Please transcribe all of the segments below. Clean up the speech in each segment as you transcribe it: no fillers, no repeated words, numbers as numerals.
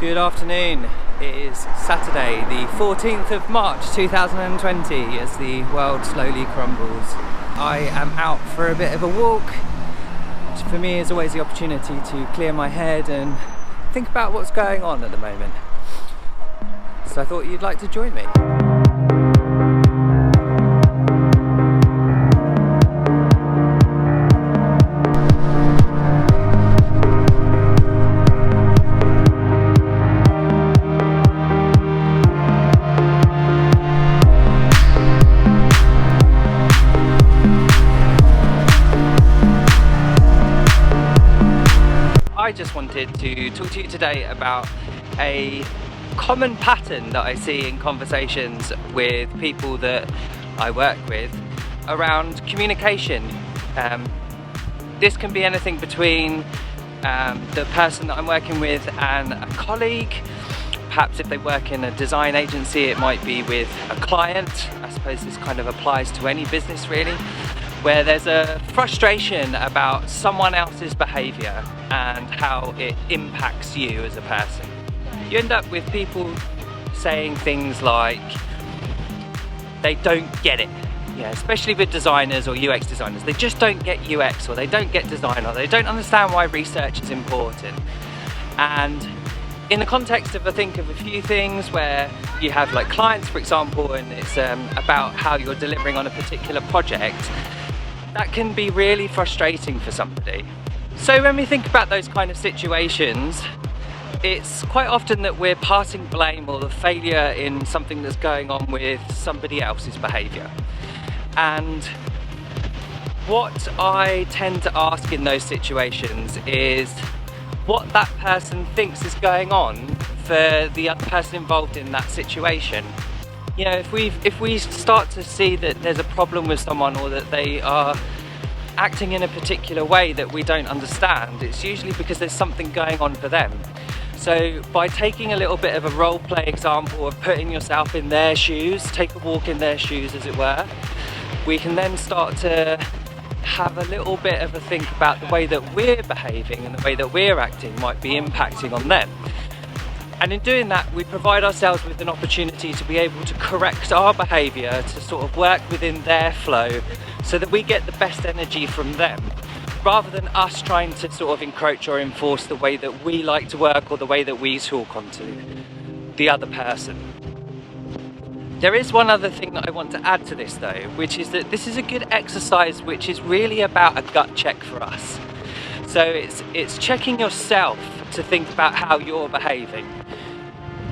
Good afternoon. It is Saturday, the 14th of March 2020, as the world slowly crumbles. I am out for a bit of a walk, which for me is always the opportunity to clear my head and think about what's going on at the moment. So I thought you'd like to join me. I just wanted to talk to you today about a common pattern that I see in conversations with people that I work with around communication. This can be anything between the person that I'm working with and a colleague. Perhaps if they work in a design agency, it might be with a client. I suppose this kind of applies to any business really, where there's a frustration about someone else's behaviour and how it impacts you as a person. You end up with people saying things like they don't get it, especially with designers or UX designers. They just don't get UX, or they don't get design, or they don't understand why research is important. And in the context of, I think, of a few things where you have like clients, for example, and it's about how you're delivering on a particular project, that can be really frustrating for somebody. So when we think about those kind of situations, it's quite often that we're passing blame or the failure in something that's going on with somebody else's behaviour. And what I tend to ask in those situations is what that person thinks is going on for the other person involved in that situation. If we start to see that there's a problem with someone, or that they are acting in a particular way that we don't understand, it's usually because there's something going on for them. So by taking a little bit of a role play example of putting yourself in their shoes, take a walk in their shoes as it were, we can then start to have a little bit of a think about the way that we're behaving and the way that we're acting might be impacting on them. And in doing that, we provide ourselves with an opportunity to be able to correct our behaviour, to sort of work within their flow so that we get the best energy from them, rather than us trying to sort of encroach or enforce the way that we like to work or the way that we talk onto the other person. There is one other thing that I want to add to this though, which is that this is a good exercise which is really about a gut check for us. So it's checking yourself to think about how you're behaving.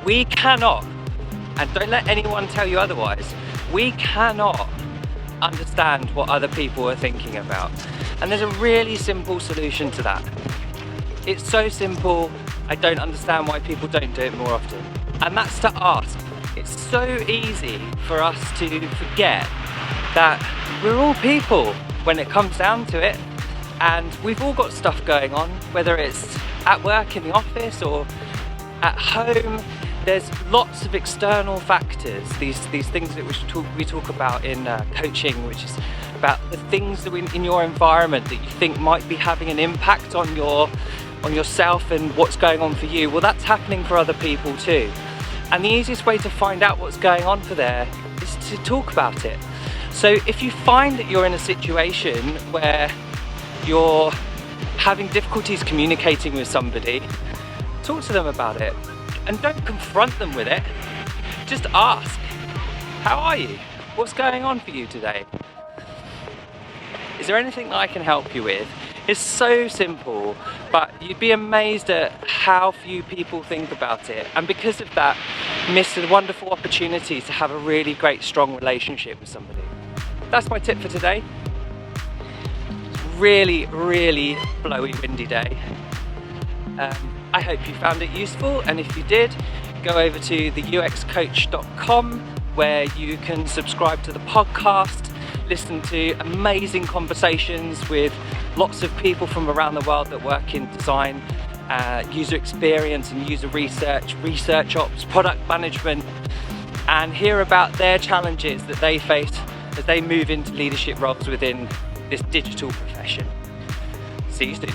We cannot, and don't let anyone tell you otherwise, we cannot understand what other people are thinking about. And there's a really simple solution to that. It's so simple, I don't understand why people don't do it more often. And that's to ask. It's so easy for us to forget that we're all people when it comes down to it. And we've all got stuff going on, whether it's at work in the office or at home. There's lots of external factors, these things that we talk about in coaching, which is about the things that in your environment that you think might be having an impact on yourself and what's going on for you. Well, that's happening for other people too. And the easiest way to find out what's going on for there is to talk about it. So if you find that you're in a situation where you're having difficulties communicating with somebody, talk to them about it. And don't confront them with it. Just ask, how are you? What's going on for you today? Is there anything that I can help you with? It's so simple, but you'd be amazed at how few people think about it. And because of that, miss a wonderful opportunity to have a really great, strong relationship with somebody. That's my tip for today. Really, really blowy, windy day. I hope you found it useful, and if you did, go over to theuxcoach.com where you can subscribe to the podcast, listen to amazing conversations with lots of people from around the world that work in design, user experience and user research ops, product management, and hear about their challenges that they face as they move into leadership roles within this digital profession. See you soon.